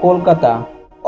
কলকাতা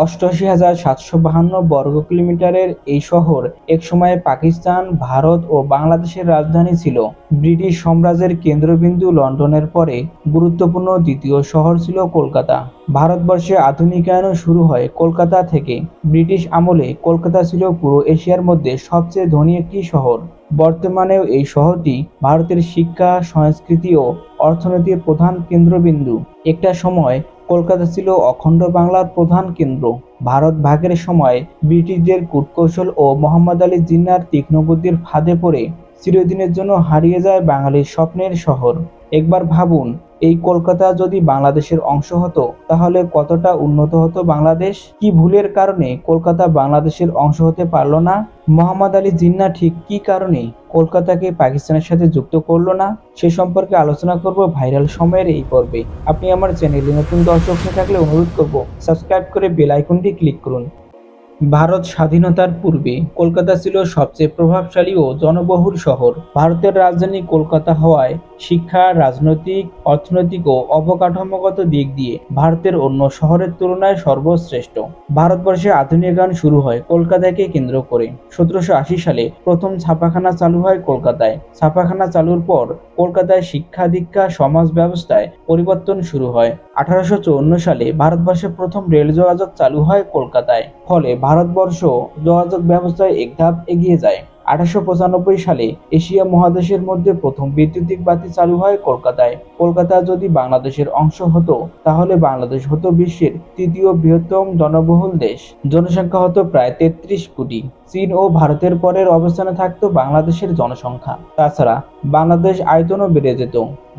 ৮৮,৭৫২ বর্গ কিলোমিটারের এই শহর একসময় পাকিস্তান, ভারত ও বাংলাদেশের রাজধানী ছিল। ব্রিটিশ সাম্রাজ্যের কেন্দ্রবিন্দু লন্ডনের পরে গুরুত্বপূর্ণ দ্বিতীয় শহর ছিল কলকাতা। ভারতবর্ষে আধুনিকায়ন শুরু হয় কলকাতা থেকে। ব্রিটিশ আমলে কলকাতা ছিল পুরো এশিয়ার মধ্যে সবচেয়ে ধনী একটি শহর। বর্তমানেও এই শহরটি ভারতের শিক্ষা, সংস্কৃতি ও অর্থনীতির প্রধান কেন্দ্রবিন্দু। একটা সময় কলকাতা ছিল অখণ্ড বাংলার প্রধান কেন্দ্র। ভারত ভাগের সময় ব্রিটিশদের কূটকৌশল ও মোহাম্মদ আলী জিন্নাহর তীক্ষ্ণ বুদ্ধির ফাঁদে পড়ে চিরদিনের জন্য হারিয়ে যায় বাঙালির স্বপ্নের শহর। একবার ভাবুন, এই কলকাতা যদি বাংলাদেশের অংশ হতো তাহলে কতটা উন্নত হতো বাংলাদেশ। কি ভুলের কারণে কলকাতা বাংলাদেশের অংশ হতে পারল না? মোহাম্মদ আলী জিন্নাহ ঠিক কি কারণে কলকাতাকে পাকিস্তানের সাথে যুক্ত করলো না, সে সম্পর্কে আলোচনা করব ভাইরাল সময়ের এই পর্বে। আপনি আমার চ্যানেলে নতুন দর্শক হয়ে থাকলে অনুরোধ করব সাবস্ক্রাইব করে বেল আইকনটি ক্লিক করুন। ভারত স্বাধীনতার পূর্বে কলকাতা ছিল সবচেয়ে প্রভাবশালী ও জনবহুল শহর। ভারতের রাজধানী কলকাতা হওয়ায় শিক্ষা, রাজনৈতিক, অর্থনৈতিক ও অবকাঠামোগত দিক দিয়ে ভারতের অন্য শহরের তুলনায় সর্বশ্রেষ্ঠ। ভারতবর্ষে আধুনিকায়ন শুরু হয় কলকাতাকে কেন্দ্র করে। ১৭৮০ সালে প্রথম ছাপাখানা চালু হয় কলকাতায়। ছাপাখানা চালুর পর কলকাতায় শিক্ষা দীক্ষা, সমাজ ব্যবস্থায় পরিবর্তন শুরু হয়। ১৮৫৪ সালে ভারতবর্ষে প্রথম রেল যোগাযোগ চালু হয় কলকাতায়। ফলে ভারতবর্ষ যোগাযোগ ব্যবস্থায় এক ধাপ এগিয়ে যায়। ১৮৯৫ সালে এশিয়া মহাদেশের মধ্যে প্রথম বৈদ্যুতিক বাতি চালু হয় কলকাতায়। কলকাতা যদি বাংলাদেশের অংশ হতো তাহলে বাংলাদেশ হতো বিশ্বের তৃতীয় বৃহত্তম জনবহুল দেশ। জনসংখ্যা হতো প্রায় ৩৩ কোটি। চীন ও ভারতের পরের অবস্থানে থাকতো বাংলাদেশের জনসংখ্যা। তাছাড়া বাংলাদেশ আয়তনও বেড়ে যেত।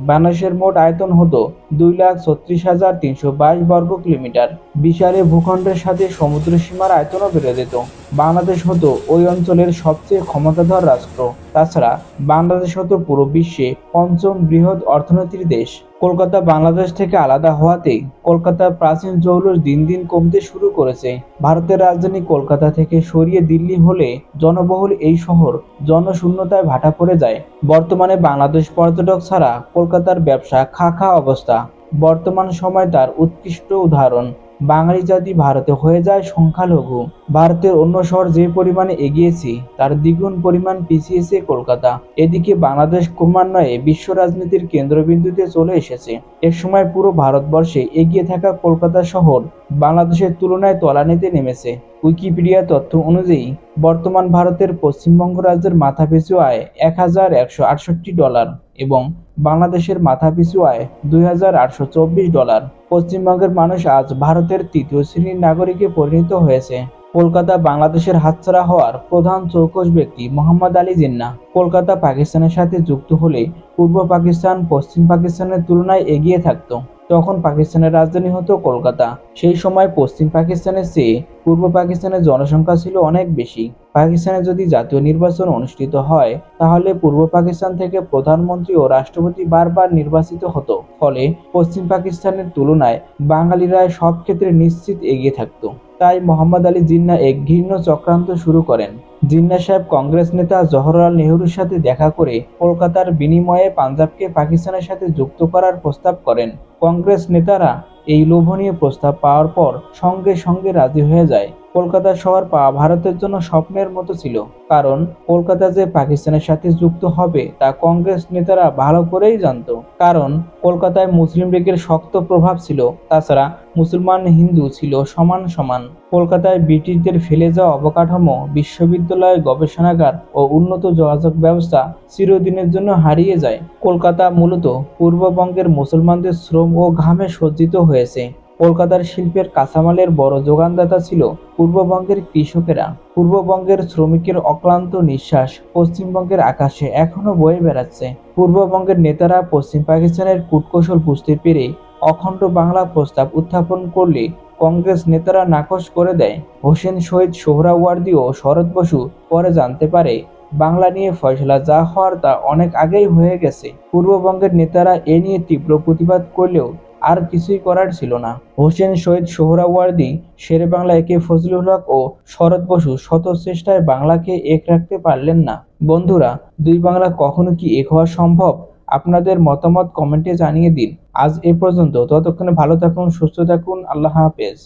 বাংলাদেশের মোট আয়তন হতো ২,৩৬,৩২২ বর্গ কিলোমিটার। বিশাল এ ভূখণ্ডের সাথে সমুদ্র সীমার আয়তনও বেড়ে যেত। বাংলাদেশ হতো ওই অঞ্চলের সবচেয়ে ক্ষমতাধর রাষ্ট্র। তাছাড়া বাংলাদেশ হতো পুরো বিশ্বে পঞ্চম বৃহৎ অর্থনীতির দেশ। কলকাতা বাংলাদেশ থেকে আলাদা হওয়াতে কলকাতার প্রাচীন জৌলুস দিন দিন কমতে শুরু করেছে। ভারতের রাজধানী কলকাতা থেকে সরিয়ে দিল্লি হলে জনবহুল এই শহর জনশূন্যতায় ভাটা পড়ে যায়। বর্তমানে বাংলাদেশ পর্যটক ছাড়া কলকাতার ব্যবসা খা খা অবস্থা। বর্তমান সময় তার উৎকৃষ্ট উদাহরণ। বাঙালি জাতি ভারতে হয়ে যায় সংখ্যালঘু। ভারতের অন্য শহর যে পরিমাণে এগিয়েছে তার দ্বিগুণ পরিমাণ পিছিয়েছে কলকাতা। এদিকে বাংলাদেশ ক্রমান্বয়ে বিশ্ব রাজনীতির কেন্দ্রবিন্দুতে চলে এসেছে। একসময় পুরো ভারতবর্ষে এগিয়ে থাকা কলকাতা শহর বাংলাদেশের তুলনায় তলানিতে নেমেছে। উইকিপিডিয়া তথ্য অনুযায়ী বর্তমান ভারতের পশ্চিমবঙ্গ রাজ্যের মাথাপিছু আয় $১,৮৬৮ এবং বাংলাদেশের মাথাপিছু আয় $২,৮২৪। পশ্চিমবঙ্গের মানুষ আজ ভারতের তৃতীয় শ্রেণীর নাগরিকে পরিণত হয়েছে। কলকাতা বাংলাদেশের হাতছাড়া হওয়ার প্রধান চৌকস ব্যক্তি মোহাম্মদ আলী জিন্নাহ। কলকাতা পাকিস্তানের সাথে যুক্ত হলে পূর্ব পাকিস্তান পশ্চিম পাকিস্তানের তুলনায় এগিয়ে থাকত। তখন পাকিস্তানের রাজধানী হতো কলকাতা। সেই সময় পশ্চিম পাকিস্তানের চেয়ে পূর্ব পাকিস্তানের জনসংখ্যা ছিল অনেক বেশি। পাকিস্তানে যদি জাতীয় নির্বাচন অনুষ্ঠিত হয় তাহলে পূর্ব পাকিস্তান থেকে প্রধানমন্ত্রী ও রাষ্ট্রপতি বারবার নির্বাচিত হতো। ফলে পশ্চিম পাকিস্তানের তুলনায় বাঙালিরা সব ক্ষেত্রে নিশ্চিত এগিয়ে থাকত। তাই মোহাম্মদ আলী জিন্নাহ এক ঘৃণ্য চক্রান্ত শুরু করেন। জিন্নাহ সাহেব কংগ্রেস নেতা জওহরলাল নেহরুর সাথে দেখা করে কলকাতার বিনিময়ে পাঞ্জাবকে পাকিস্তানের সাথে যুক্ত করার প্রস্তাব করেন। কংগ্রেস নেতারা এই লোভনীয় প্রস্তাব পাওয়ার পর সঙ্গে সঙ্গে রাজি হয়ে যায়। কলকাতা শহর পাওয়া ভারতের জন্য স্বপ্নের মতো ছিল, কারণ কলকাতা যে পাকিস্তানের সাথে যুক্ত হবে তা কংগ্রেস নেতারা ভালো করেই জানত। কারণ কলকাতায় মুসলিম লীগের শক্ত প্রভাব ছিল। তাছাড়া মুসলমান হিন্দু ছিল সমান সমান। কলকাতায় ব্রিটিশদের ফেলে যাওয়া অবকাঠামো, বিশ্ববিদ্যালয়, গবেষণাগার ও উন্নত যোগাযোগ ব্যবস্থা চিরদিনের জন্য হারিয়ে যায়। কলকাতা মূলত পূর্ববঙ্গের মুসলমানদের শ্রম ও ঘামে সজ্জিত হয়েছে। কলকাতার শিল্পের কাঁচামালের বড় যোগানদাতা ছিল পূর্ববঙ্গের কৃষকেরা। পূর্ববঙ্গের শ্রমিকের অক্লান্ত নিঃশ্বাস পশ্চিমবঙ্গের আকাশে এখনো বয়ে বেড়াচ্ছে। পূর্ববঙ্গের নেতারা পশ্চিম পাকিস্তানের কূটকৌশল বুঝতে পেরে অখণ্ড বাংলা প্রস্তাব উত্থাপন করলে কংগ্রেস নেতারা নাকচ করে দেয়। হোসেন শহীদ, সোহরাওয়ার্দী ও শরৎ বসু পরে জানতে পারে বাংলা নিয়ে ফয়সলা যা হওয়ার তা অনেক আগেই হয়ে গেছে। পূর্ববঙ্গের নেতারা এ নিয়ে তীব্র প্রতিবাদ করলেও আর কিছুই করার ছিল না। হোসেন শহীদ, সোহরাওয়ার্দী, শেরে বাংলা একে ফজলুল হক ও শরৎ বসু শত চেষ্টায় বাংলাকে এক রাখতে পারলেন না। বন্ধুরা, দুই বাংলা কখনো কি এক হওয়া সম্ভব? আপনাদের মতামত কমেন্টে জানিয়ে দিন। আজ এ পর্যন্ত। ততক্ষণে ভালো থাকুন, সুস্থ থাকুন। আল্লাহ হাফেজ।